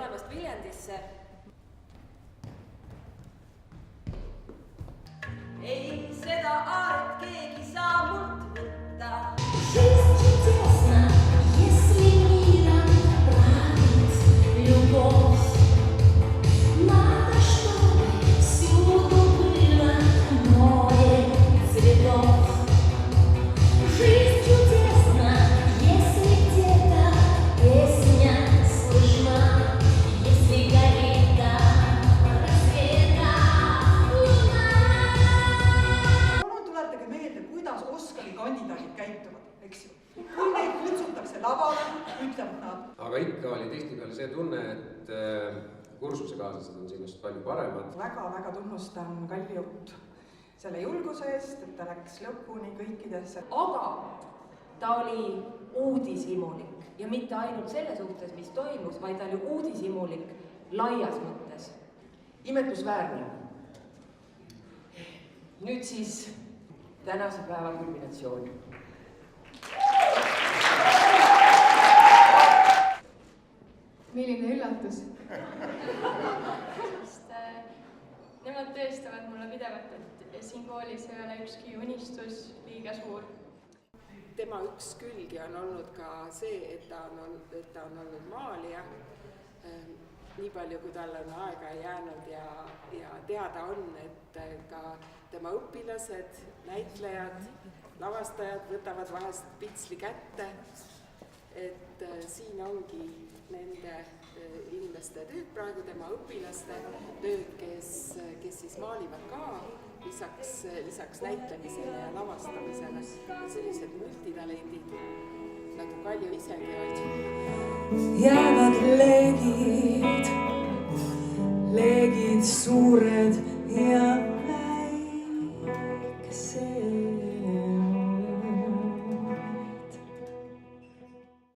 maailmast Viljandisse. Ei seda aaret keegi saa mult võtta. Kandidaadid käituvad, eks ju. Kui neid kutsutakse lavale, ütlevad nad. Aga ikka oli tihtipeale see tunne, et kursusekaaslased on sinust palju paremad. Väga tunnustan Kalliut selle julguse eest, et ta läks lõpuni kõikidesse. Aga ta oli uudishimulik ja mitte ainult selle suhtes, mis toimus, vaid ta oli uudishimulik laias mõttes. Imetlusväärne. Nüüd siis tänase päeva kulminatsioon. Milline üllatus? Sest nemad tõestavad mulle pidevalt, et siin koolis ei ole ükski unistus liiga suur. Tema üks külgi on olnud ka see, et ta on olnud maalija. Nii palju, kui tal on aega jäänud ja teada on, et ka tema õpilased, näitlejad, lavastajad võtavad vahest pitsli kätte. Et siin ongi nende inimeste tööd praegu, tema õpilaste tööd, kes siis maalivad ka lisaks näitlemisele ja lavastamisele. Sellised multitalendid, nagu Kalju isegi olid. Jäävad leegid suured